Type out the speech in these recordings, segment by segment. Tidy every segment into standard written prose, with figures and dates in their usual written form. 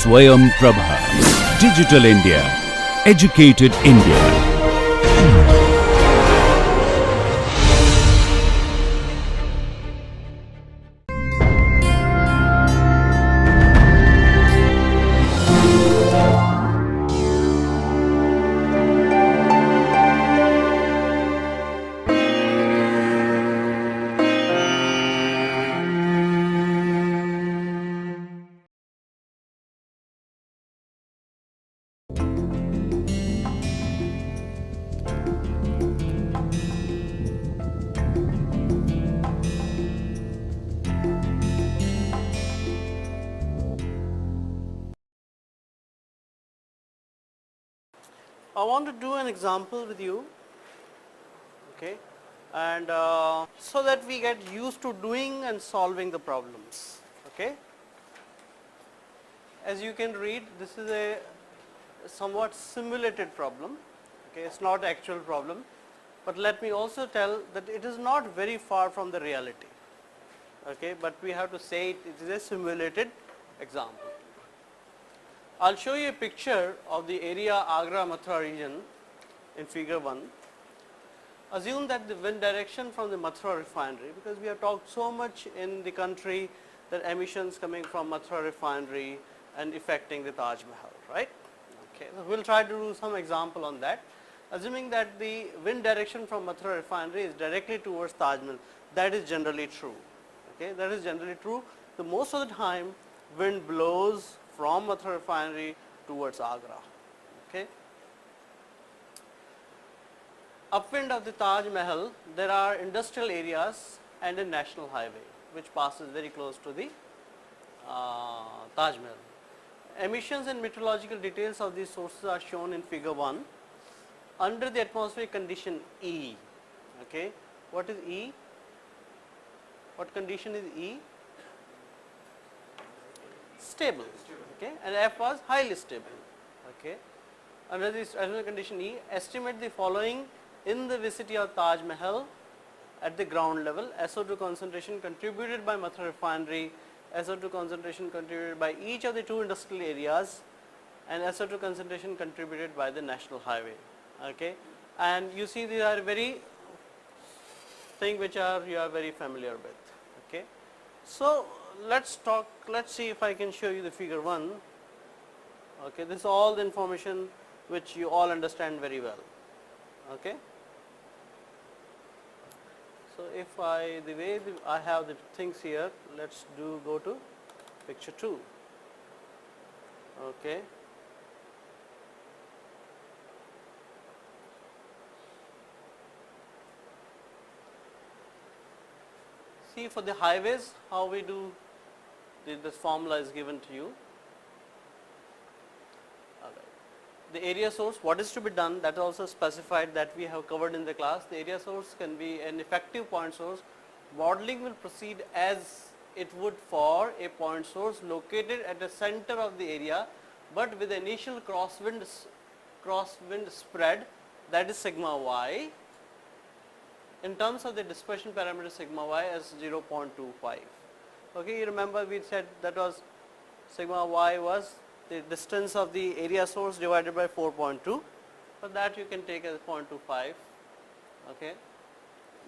Swayam Prabha. Digital India. Educated India. I want to do an example with you, okay, and so that we get used to doing and solving the problems, okay. As you can read, this is a somewhat simulated problem, okay, it's not actual problem, but let me also tell that it is not very far from the reality, okay, but we have to say it is a simulated example. I'll show you a picture of the area Agra Mathura region in figure 1. Assume that the wind direction from the Mathura refinery, because we have talked so much in the country that emissions coming from Mathura refinery and affecting the Taj Mahal, right? Okay, so we'll try to do some example on that. Assuming that the wind direction from Mathura refinery is directly towards Taj Mahal, that is generally true. Okay, that is generally true. The most of the time wind blows from Mathura refinery towards Agra. Okay. Upwind of the Taj Mahal, there are industrial areas and a national highway which passes very close to the Taj Mahal. Emissions and meteorological details of these sources are shown in figure 1 under the atmospheric condition E. Okay. What is E? What condition is E? Stable, okay, and F was highly stable. Okay. Under this condition E, estimate the following in the vicinity of Taj Mahal at the ground level: SO2 concentration contributed by Mathura refinery, SO2 concentration contributed by each of the two industrial areas, and SO2 concentration contributed by the national highway. Okay. And you see these are very things which you are very familiar with. Okay. So let's see if I can show you the figure 1. Okay, this is all the information which you all understand very well. Okay. So if the way I have the things here, let's go to picture 2. Okay. See, for the highways, how we do, this formula is given to you. The area source, what is to be done, that is also specified, that we have covered in the class. The area source can be an effective point source. Modeling will proceed as it would for a point source located at the center of the area, but with the initial crosswind spread, that is sigma y, in terms of the dispersion parameter sigma y as 0.25. Okay, you remember we said that was sigma y was the distance of the area source divided by 4.2, for that you can take as 0.25, okay,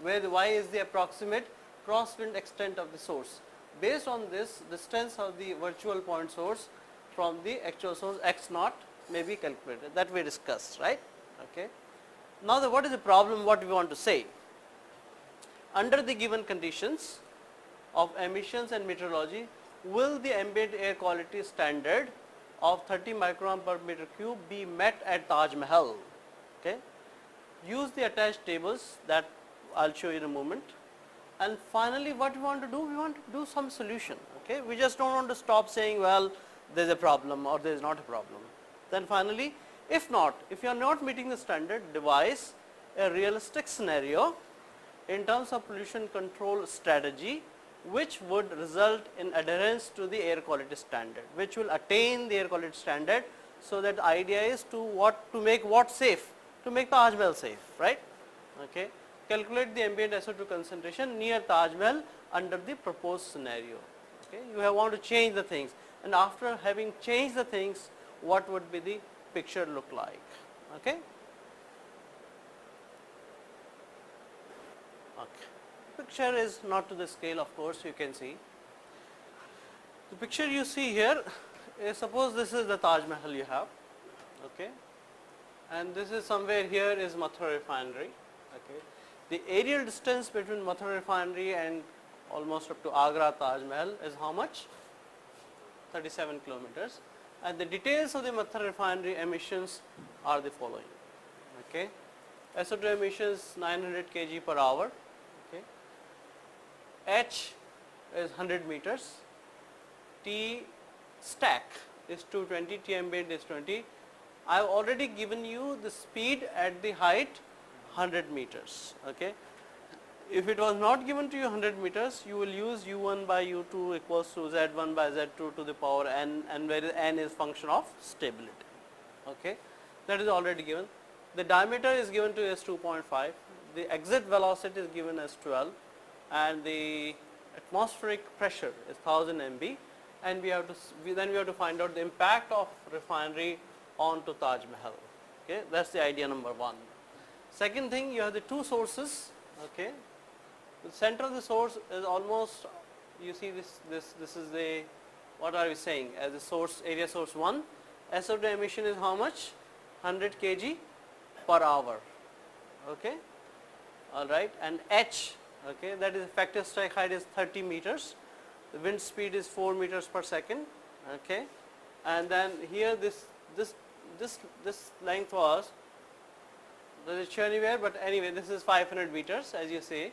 where the y is the approximate crosswind extent of the source. Based on this, distance of the virtual point source from the actual source x naught may be calculated, that we discussed, right? Okay. Now what is the problem, what we want to say? Under the given conditions of emissions and meteorology, will the ambient air quality standard of 30 micron per meter cube be met at Taj Mahal? Okay. Use the attached tables that I will show you in a moment. And finally, what we want to do? We want to do some solution. Okay. We just don't want to stop saying, well, there is a problem or there is not a problem. Then finally, if you are not meeting the standard, devise a realistic scenario in terms of pollution control strategy which would result in adherence to the air quality standard, which will attain the air quality standard. So that the idea is to make what safe? To make Taj Mahal safe, right? Okay. Calculate the ambient SO2 concentration near Taj Mahal under the proposed scenario. Okay. You want to change the things. and after having changed the things, what would be the picture look like. Okay. Okay. Picture is not to the scale, of course, you can see. The picture you see here is, suppose this is the Taj Mahal you have, okay, and this is somewhere here is Mathura refinery. Okay. The aerial distance between Mathura refinery and almost up to Agra Taj Mahal is how much? 37 kilometers. And the details of the Mathura refinery emissions are the following. Okay. SO2 emissions 900 kg per hour. Okay. H is 100 meters. T stack is 220, T ambient is 20. I have already given you the speed at the height 100 meters. Okay. If it was not given to you 100 meters, you will use u1 by u2 equals to z1 by z2 to the power n, and where n is function of stability. Okay. That is already given. The diameter is given to as 2.5, the exit velocity is given as 12, and the atmospheric pressure is 1000 MB, and we have to find out the impact of refinery onto Taj Mahal. Okay. That is the idea number one. Second thing, you have the two sources. Okay. The center of the source is almost, you see this is the, what are we saying as the source, area source 1. SO2 emission is how much? 100 kg per hour. Okay. All right. And H, okay, that is effective strike height is 30 meters. The wind speed is 4 meters per second. Okay. And then here this length was, does it show anywhere, but anyway this is 500 meters as you see.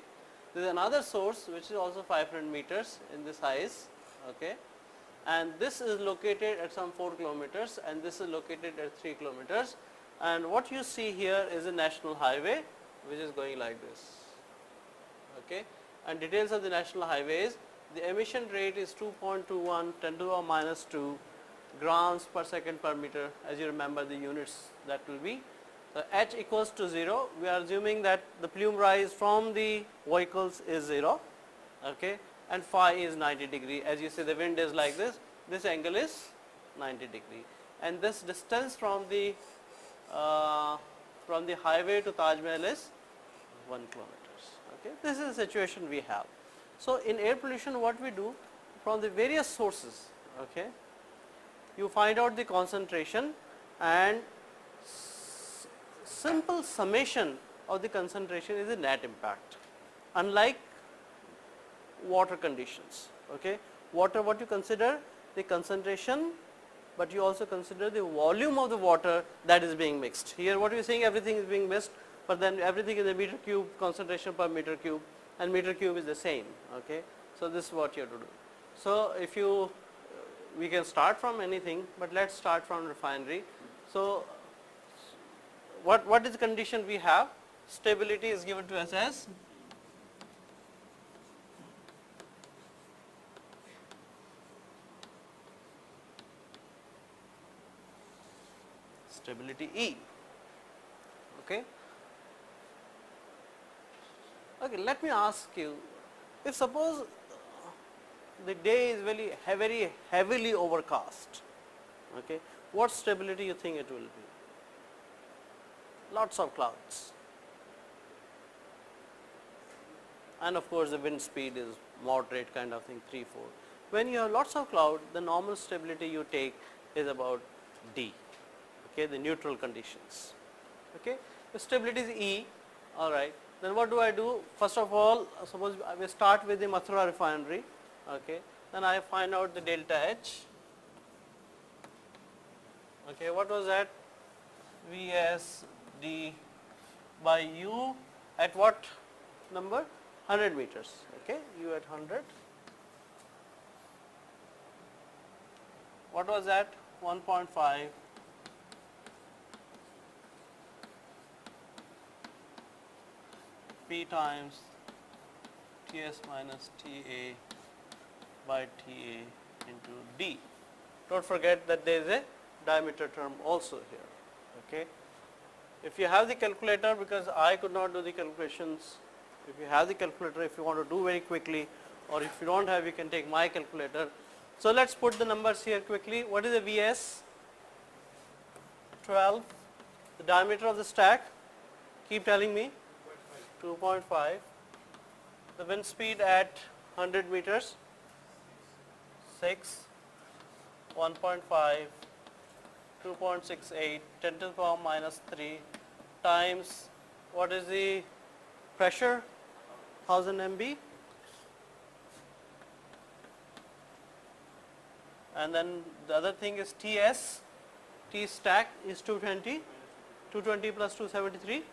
There is another source which is also 500 meters in the size, okay, and this is located at some 4 kilometers and this is located at 3 kilometers, and what you see here is a national highway which is going like this. Okay. And details of the national highway is, the emission rate is 2.21 10 to the power minus 2 grams per second per meter, as you remember the units that will be. So H equals to 0, we are assuming that the plume rise from the vehicles is 0, okay, and phi is 90 degree. As you see the wind is like this angle is 90 degree, and this distance from the highway to Taj Mahal is 1 kilometers. Okay. This is the situation we have. So in air pollution what we do, from the various sources, okay, you find out the concentration, and simple summation of the concentration is the net impact, unlike water conditions. Okay. Water, what you consider? The concentration, but you also consider the volume of the water that is being mixed. Here what you are saying, everything is being mixed, but then everything is a meter cube concentration per meter cube, and meter cube is the same. Okay. So this is what you have to do. So if you, we can start from anything, but let us start from refinery. So what is the condition we have? Stability is given to us as stability E. Okay. Okay, let me ask you, if suppose the day is very heavily overcast, okay, what stability you think it will be? Lots of clouds, and of course the wind speed is moderate kind of thing, 3-4. When you have lots of cloud, the normal stability you take is about D, okay, the neutral conditions. Okay. The stability is E. All right. Then what do I do? First of all, suppose we start with the Mathura refinery. Okay. Then I find out the delta H. Okay. What was that? Vs d by u at what number? 100 meters. Okay. U at 100. What was that? 1.5 P times Ts minus Ta by Ta into d. Don't forget that there is a diameter term also here. Okay. If you have the calculator, because I could not do the calculations, if you have the calculator, if you want to do very quickly, or if you don't have, you can take my calculator. So let's put the numbers here quickly. What is the Vs? 12. The diameter of the stack, keep telling me. 2.5. The wind speed at 100 meters, 6, 1.5, 2.68, 10 to the power minus 3 times, what is the pressure? 1000 MB. And then the other thing is TS. T stack is 220. 220 plus 273.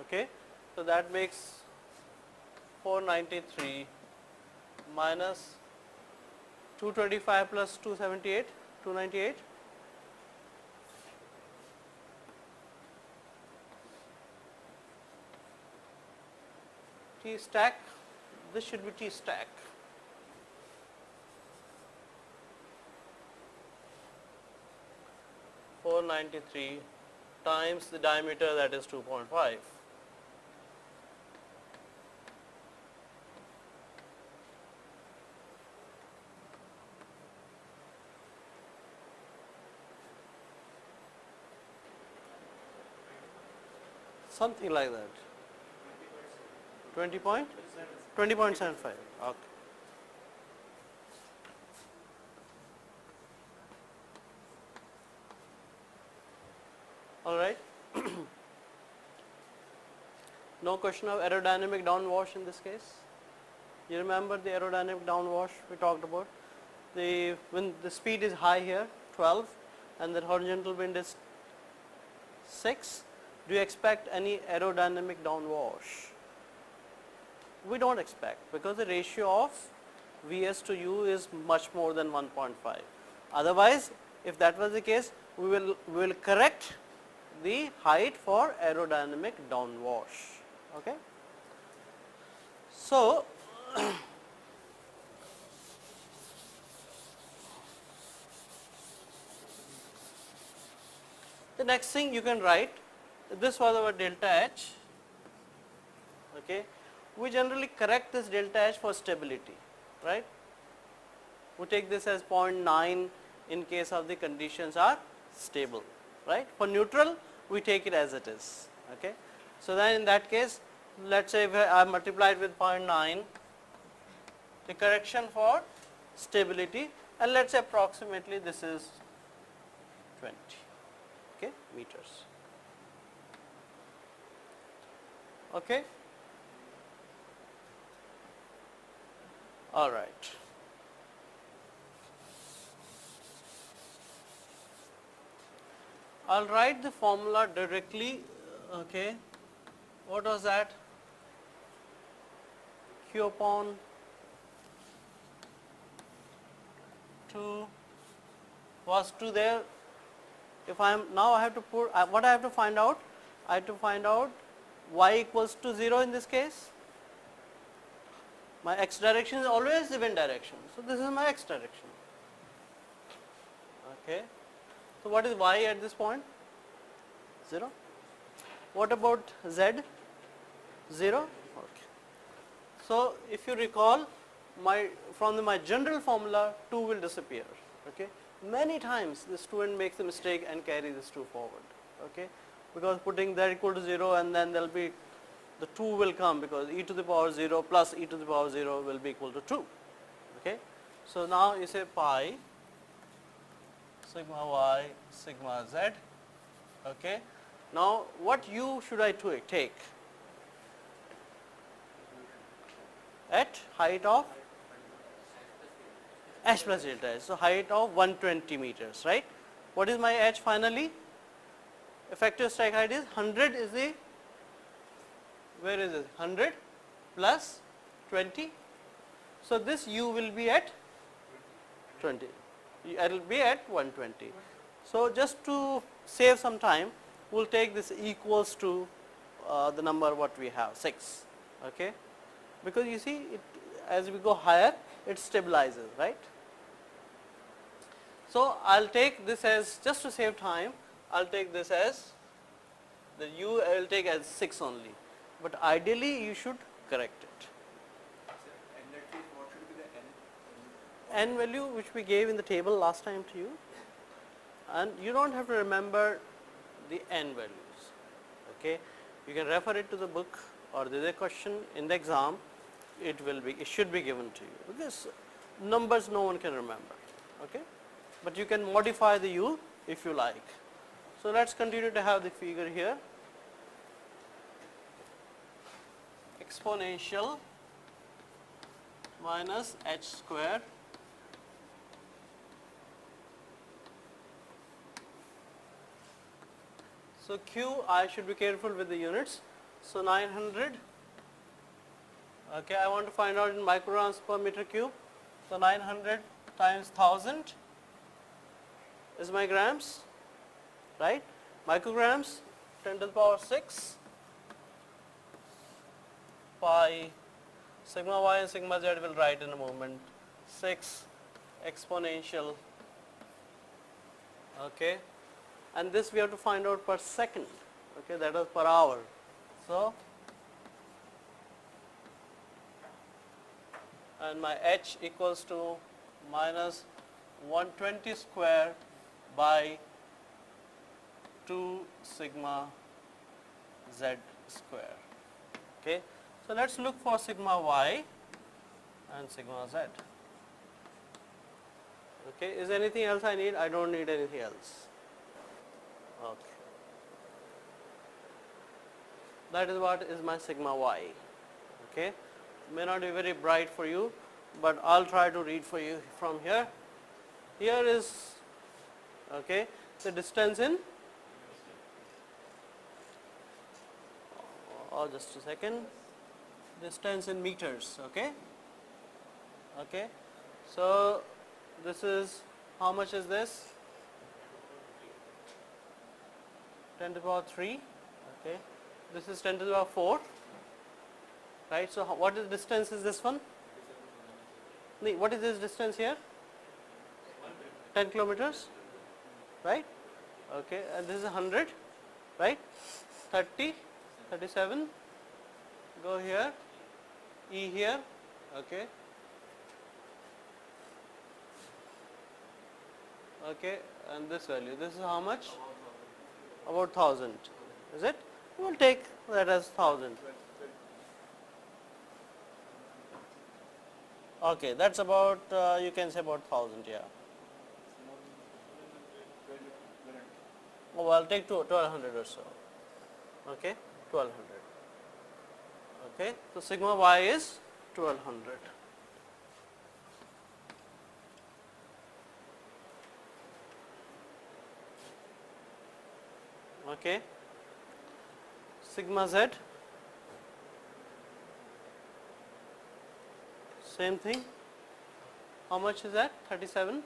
Okay. So that makes 493 minus 225 plus 278, 298. T stack, this should be T stack. .493 times the diameter, that is 2.5. Something like that. 20.75. Okay. All right. No question of aerodynamic downwash in this case. You remember the aerodynamic downwash we talked about? When the speed is high here, 12, and the horizontal wind is 6, do you expect any aerodynamic downwash? We don't expect, because the ratio of Vs to U is much more than 1.5. Otherwise, if that was the case, we will correct the height for aerodynamic downwash. Okay. So the next thing you can write, this was our delta H. Okay. We generally correct this delta H for stability, right? We take this as 0.9 in case of the conditions are stable, right? For neutral, we take it as it is. Okay. So then in that case, let's say if I multiplied with 0.9, the correction for stability, and let's say approximately this is 20, okay, meters. Okay. All right. I'll write the formula directly. Okay. What was that? Q upon 2 was 2 there. If I am now, I have to put what I have to find out. I have to find out y equals to 0 in this case. My x direction is always the wind direction. So this is my x direction. Okay. So what is y at this point? 0. What about z? 0. Okay. So if you recall, from my general formula, 2 will disappear. Okay. Many times the student makes a mistake and carry this 2 forward. Okay. Because putting that equal to 0, and then there will be the 2 will come, because e to the power 0 plus e to the power 0 will be equal to 2. Okay. So now you say pi sigma y sigma z. Okay. Now what u should I take at height of h plus delta h? So height of 120 meters, right? What is my h finally? Effective strike height is 100 is the, where is it? 100 plus 20. So this u will be at 20. It will be at 120. So just to save some time, we will take this equals to the number what we have, 6. Okay. Because you see, as we go higher, it stabilizes, right? So I will take this as, just to save time, I will take this as, the u I will take as 6 only, but ideally you should correct it. In that case, what should be the n value which we gave in the table last time to you, and you don't have to remember the n values. Okay, you can refer it to the book, or there is a question in the exam. It should be given to you, because numbers no one can remember. Okay, but you can modify the u if you like. So let's continue to have the figure here. Exponential minus h square so q, I should be careful with the units. So 900. Okay, I want to find out in micrograms per meter cube. So 900 times 1000 is my grams, right? Micrograms 10 to the power 6 pi sigma y and sigma z will write in a moment, 6 exponential, okay, and this we have to find out per second, okay, that is per hour. So, and my h equals to minus 120 square by 2 sigma z square. Okay. So let's look for sigma y and sigma z. Okay, is there anything else I need? I don't need anything else. Okay. That is what is my sigma y. Okay, may not be very bright for you, but I'll try to read for you from here. Here is, okay, the distance in, oh, just a second, distance in meters. Okay, okay, so this is, how much is this? 10 to the power 3. Okay, this is 10 to the power 4, right? So what is distance is this one? What is this distance here? 10 kilometers, right? Okay, and this is 100, right? 30, 37, go here, E here, okay, okay, and this value, this is how much? About 1000, is it? We will take that as 1000. Okay, that's about, you can say about 1000, yeah. Oh, I'll take 1200 or so. Okay, 1200. Okay, so sigma y is 1200. Okay, sigma z, same thing. How much is that? 37.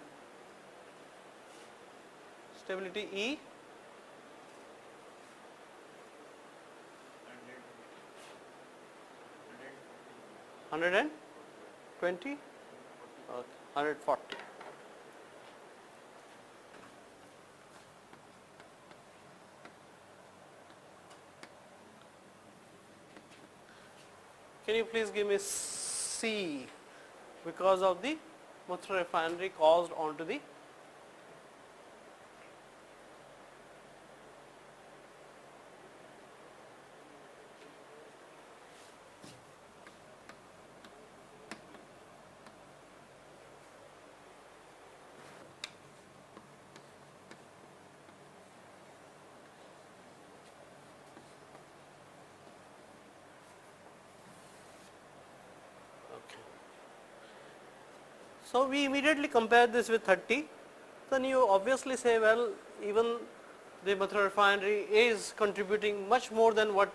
Stability E, 120, okay, 140. Can you please give me C, because of the Mathura refinery caused onto the So we immediately compare this with 30, then you obviously say, well, even the Mathura refinery is contributing much more than what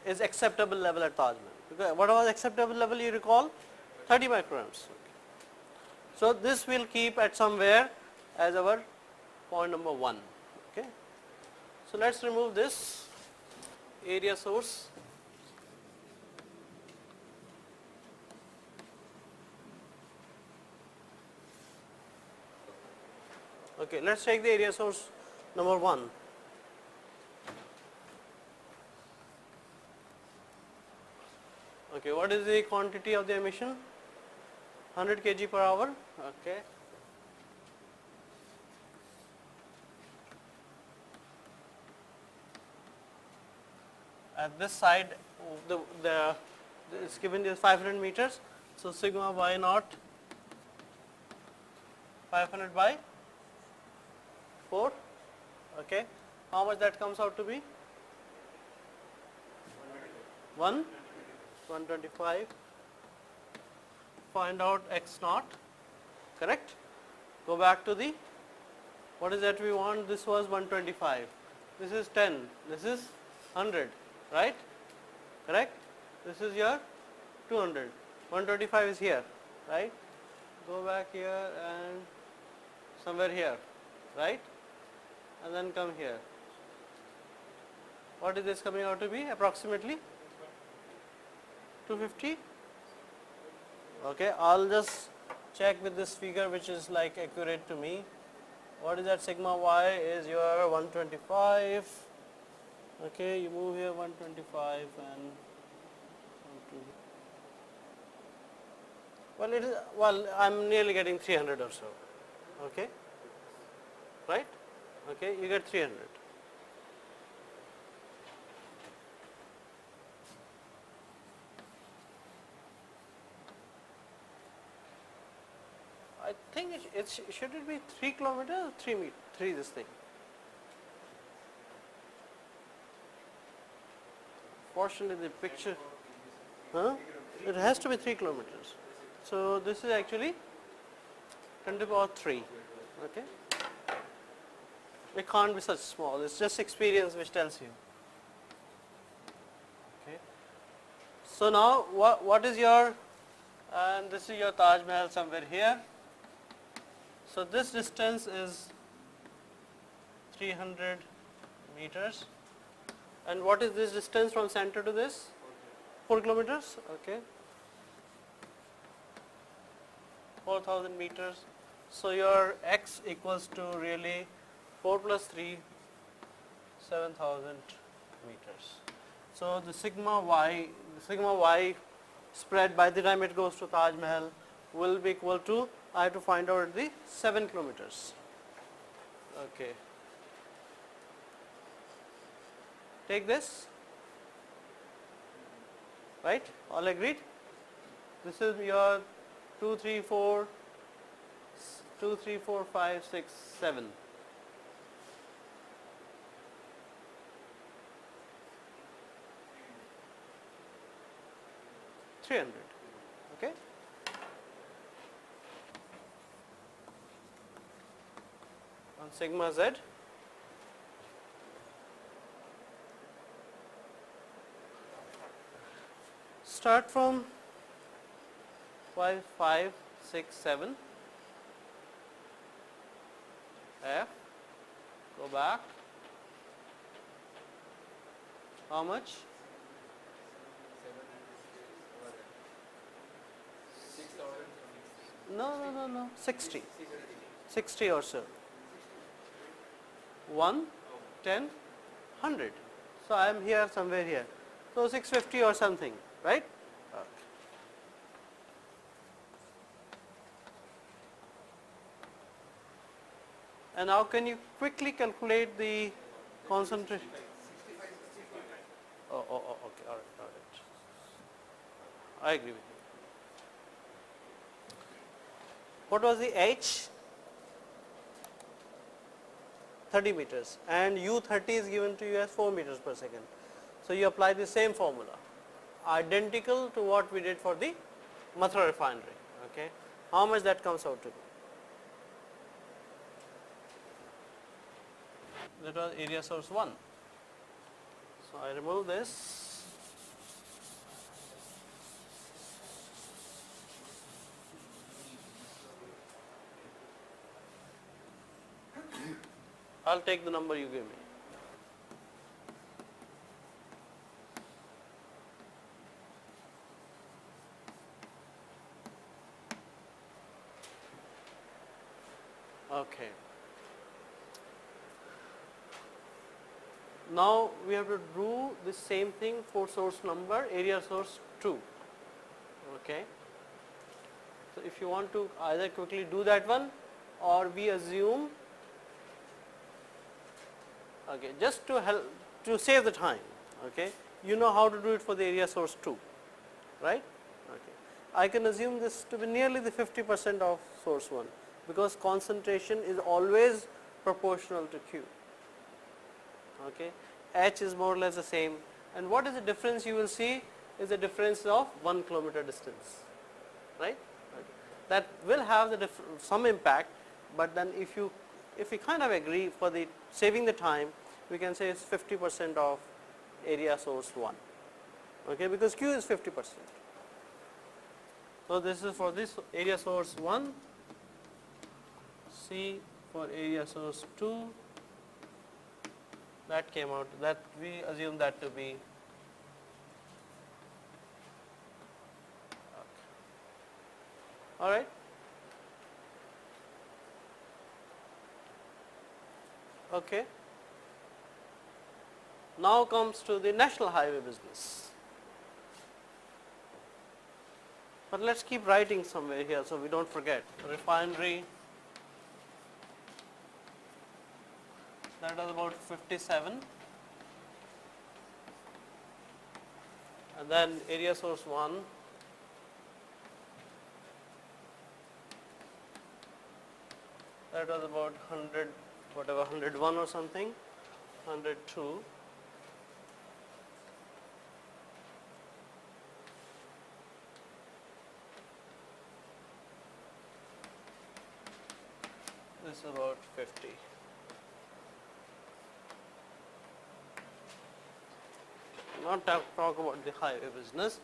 is acceptable level at Taj Mahal. Because what was acceptable level, you recall? 30 micrograms. So this will keep at somewhere as our point number 1. Okay. So let's remove this area source. Okay, let's take the area source number 1. Okay, what is the quantity of the emission? 100 kg per hour. Okay. At this side, the it's given is 500 meters. So sigma y naught 500 by 4. Okay. How much that comes out to be? 125. Find out x naught. Correct. Go back to the, what is that we want? This was 125. This is 10. This is 100. Right? Correct. This is your 200. 125 is here. Right? Go back here and somewhere here. Right? And then come here. What is this coming out to be? Approximately 250. Okay, I'll just check with this figure which is like accurate to me. What is that? Sigma y is your 125. Okay, you move here 125 and well, it is, well, I'm nearly getting 300 or so. Okay, right? Okay, you get 300. I think should it be 3 kilometers or 3 this thing? Fortunately the picture, it has to be 3 kilometers. So this is actually 10 to the power 3. Okay, it can't be such small. It's just experience which tells you. Okay, so now what is your, and this is your Taj Mahal somewhere here. So this distance is 300 meters. And what is this distance from center to this? 4 kilometers. Okay. 4,000 meters. So your x equals to really 4 plus 3, 7,000 meters. So the sigma y spread by the time it goes to Taj Mahal will be equal to, I have to find out the 7 kilometers. Okay. Take this, right? All agreed? This is your 2, 3, 4, 5, 6, 7. $300. Okay. On sigma z. Start from 5, 6, 7. F. Go back. How much? No. 60. 60 or so. 1, 10, 100. So I am here somewhere here. So 650 or something, right? Okay. And now can you quickly calculate the concentration? Oh, okay, all right. I agree with you. What was the H? 30 meters, and U30 is given to you as 4 meters per second. So you apply the same formula, identical to what we did for the Mathura refinery. Okay, how much that comes out to be? That was area source 1. So I remove this. I'll take the number you give me. Okay. Now we have to do the same thing for source number, area source 2. Okay. So if you want to either quickly do that one, or we assume, okay, just to help to save the time, okay, you know how to do it for the area source 2, right? Okay. I can assume this to be nearly the 50% of source 1, because concentration is always proportional to Q. Okay. H is more or less the same, and what is the difference you will see is the difference of 1 kilometer distance, right? Okay. That will have the some impact, but then if we kind of agree for the saving the time, we can say it's 50% of area source 1, okay, because Q is 50%. So this is for this area source 1, C for area source 2, that came out, that we assume that to be, all right. Okay. Now comes to the national highway business. But let us keep writing somewhere here so we don't forget. Refinery, that was about 57, and then area source 1, that was about 100, whatever, 101 or something, 102. This is about 50. Not talk about the highway business.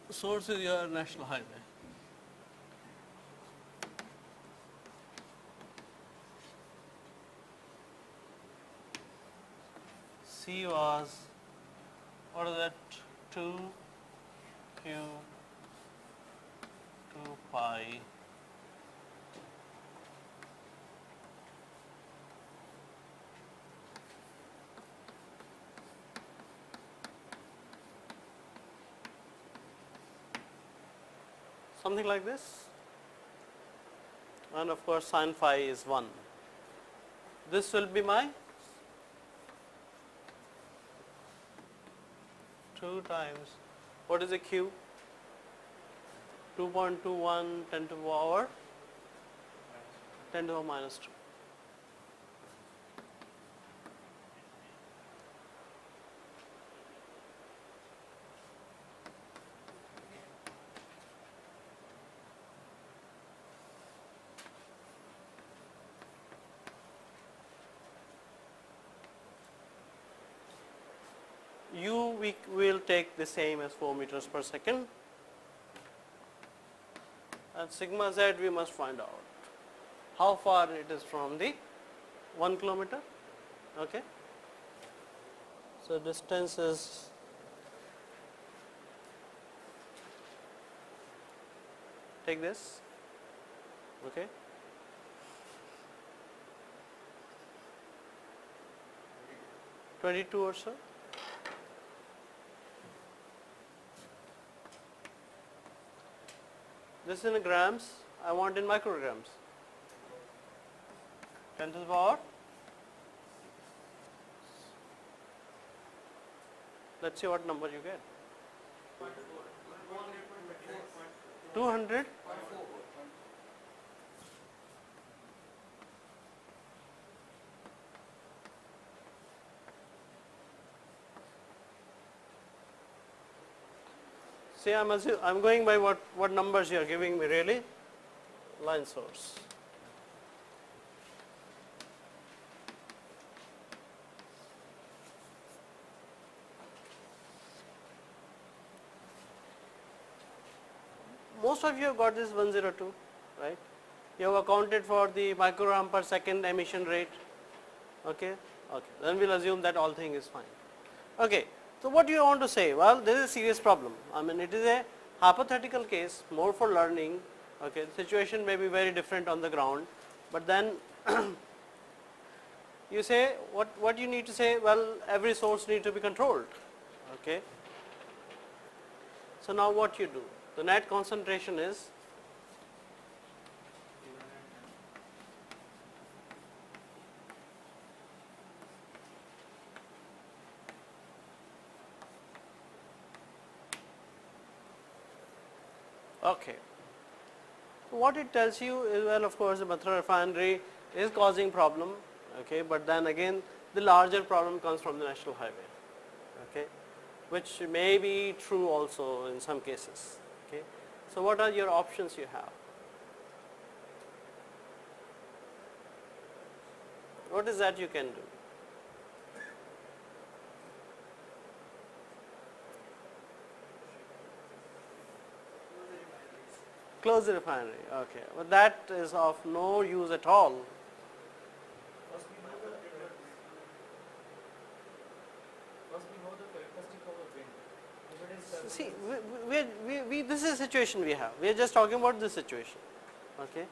Source is your national highway. C was, what is that, 2 Q 2 pi something like this, and of course sin phi is 1. This will be my 2 times, what is a Q? 2.21 10 to the power 10 to the power minus 2. U we will take the same as 4 meters per second, and sigma z we must find out how far it is from the 1 kilometer. Okay. So distance is take this, okay, (22) or so. This in grams, I want in micrograms. 10 to the power. Let's see what number you get. 200. See, I'm going by what numbers you are giving me, really. Line source. Most of you have got this 102, right? You have accounted for the microgram per second emission rate. Okay, okay. Then we'll assume that all thing is fine. Okay. So what do you want to say? Well, this is a serious problem. I mean, it is a hypothetical case, more for learning. Okay, the situation may be very different on the ground, but then you say what you need to say. Well, every source needs to be controlled. Okay. So now what you do? The net concentration is Okay. So what it tells you is, well, of course, the Mathura refinery is causing problem, okay, but then again the larger problem comes from the national highway, okay, which may be true also in some cases. Okay. So what are your options you have? What is that you can do? Close the refinery, okay, but that is of no use at all. See, this is a situation we have. We are just talking about this situation. Okay.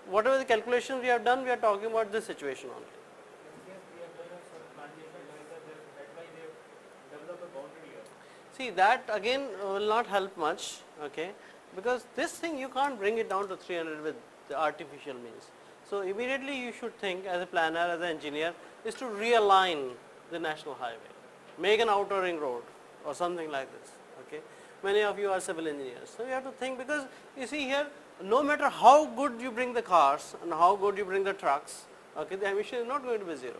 Whatever the calculations we have done, we are talking about this situation only. See, that again will not help much, okay, because this thing you can't bring it down to 300 with the artificial means. So immediately you should think as a planner, as an engineer, is to realign the national highway, make an outer ring road or something like this. Okay. Many of you are civil engineers, so you have to think, because you see here, no matter how good you bring the cars and how good you bring the trucks, okay, the emission is not going to be zero.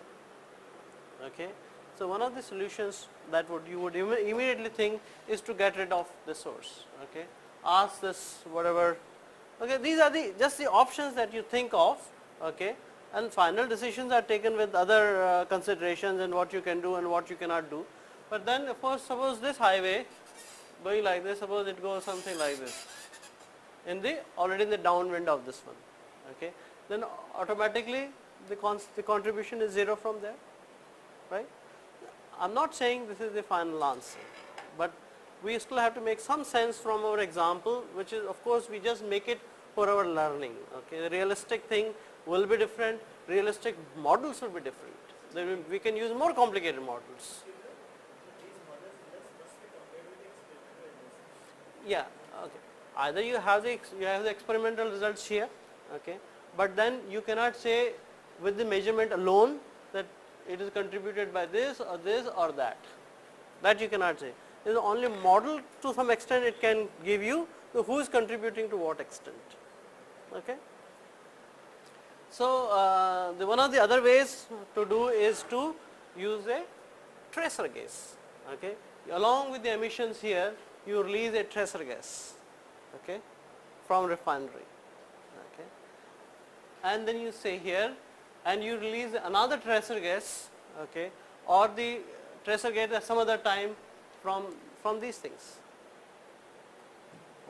Okay. So one of the solutions that you would immediately think is to get rid of the source. Okay. Ask this whatever. Okay. These are just the options that you think of. Okay. And final decisions are taken with other considerations and what you can do and what you cannot do. But then, of course, suppose this highway going like this, suppose it goes something like this, already in the downwind of this one, okay, then automatically the contribution is zero from there, right? I am not saying this is the final answer, but we still have to make some sense from our example, which is, of course, we just make it for our learning. Okay, the realistic thing will be different, realistic models will be different. We can use more complicated models. Yeah, okay. Either you have the experimental results here, okay, but then you cannot say with the measurement alone that it is contributed by this or that. That you cannot say. It is only model to some extent it can give you who is contributing to what extent. Okay. So one of the other ways to do is to use a tracer gas. Okay. Along with the emissions here, you release a tracer gas, okay, from refinery, okay, and then you say here, and you release another tracer gas, okay, or the tracer gas at some other time from these things,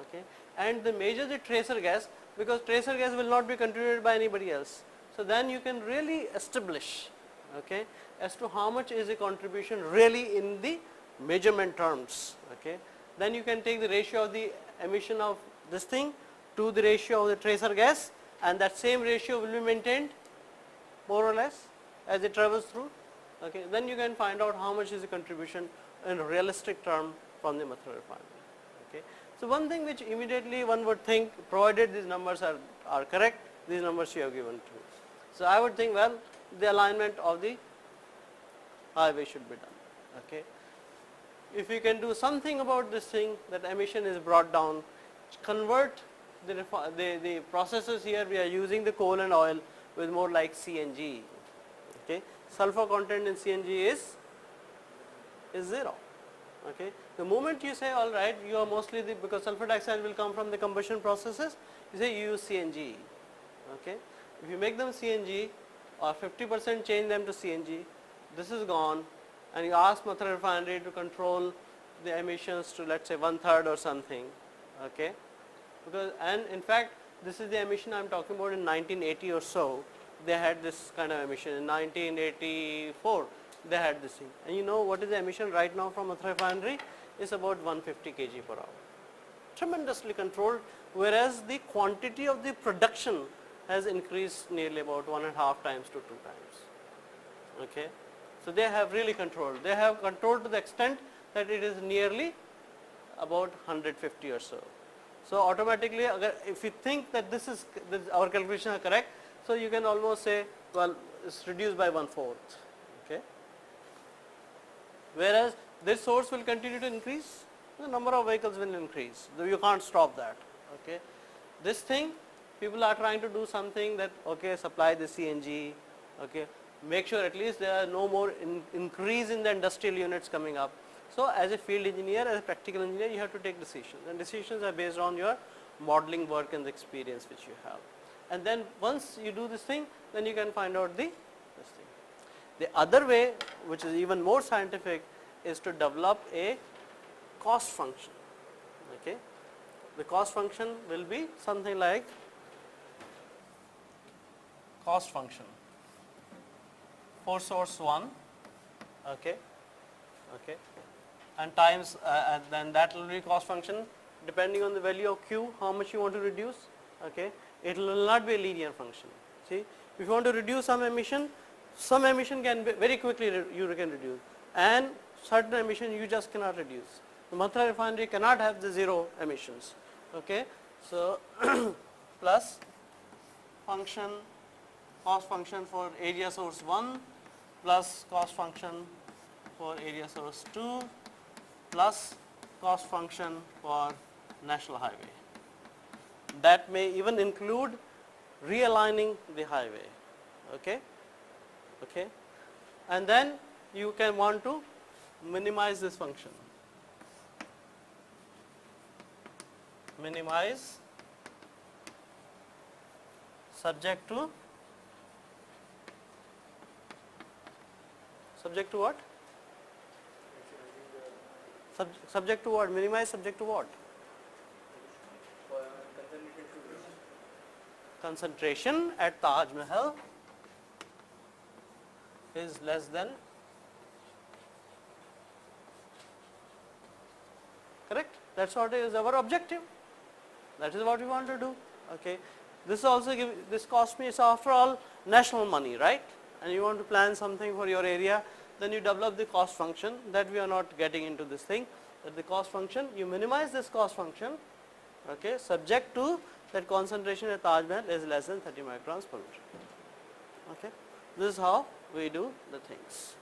okay, and they measure the tracer gas, because tracer gas will not be contributed by anybody else. So then you can really establish, okay, as to how much is the contribution really in the measurement terms, okay. Then you can take the ratio of the emission of this thing to the ratio of the tracer gas, and that same ratio will be maintained more or less as it travels through. Okay. Then you can find out how much is the contribution in realistic term from the Mathura refinery. Okay. So one thing which immediately one would think, provided these numbers are correct, these numbers you have given to. So I would think, well, the alignment of the highway should be done. Okay. If we can do something about this thing, that emission is brought down, convert the processes here, we are using the coal and oil with more like CNG. Okay. Sulfur content in CNG is zero. Okay. The moment you say, all right, you are mostly because sulfur dioxide will come from the combustion processes, you say you use CNG. Okay. If you make them CNG or 50% change them to CNG, this is gone, and you ask Mathura refinery to control the emissions to, let's say, 1/3 or something, okay, because, and in fact this is the emission I am talking about. In 1980 or so they had this kind of emission. In 1984 they had this thing, and you know what is the emission right now from Mathura refinery? Is about 150 kg per hour, tremendously controlled, whereas the quantity of the production has increased nearly about 1.5 times to 2 times. Okay. So they have really controlled. They have controlled to the extent that it is nearly about 150 or so. So automatically, if you think that our calculations are correct, so you can almost say, well, it's reduced by 1/4. Okay. Whereas this source will continue to increase, the number of vehicles will increase. You can't stop that. Okay. This thing, people are trying to do something that, okay, supply the CNG, okay, make sure at least there are no more increase in the industrial units coming up. So as a field engineer, as a practical engineer, you have to take decisions, and decisions are based on your modeling work and the experience which you have. And then once you do this thing, then you can find out this thing. The other way, which is even more scientific, is to develop a cost function. Okay. The cost function will be something like cost function for source 1, okay, okay, and times and then that will be cost function depending on the value of Q, how much you want to reduce. Okay. It will not be a linear function. See, if you want to reduce some emission can be very quickly you can reduce, and certain emission you just cannot reduce. The Mathura refinery cannot have the zero emissions. Okay. So plus function, cost function for area source 1 plus cost function for area source 2 plus cost function for national highway. That may even include realigning the highway. Okay. Okay. And then you can want to minimize this function. Minimize subject to what? Subject to what? Minimize subject to what? Concentration at Taj Mahal is less than, correct? That's what is our objective. That is what we want to do. Okay. This also this cost me, so after all national money, right? And you want to plan something for your area, then you develop the cost function. That we are not getting into this thing. But the cost function, you minimize this cost function, okay, subject to that concentration at Taj Mahal is less than 30 microns per liter. Okay. This is how we do the things.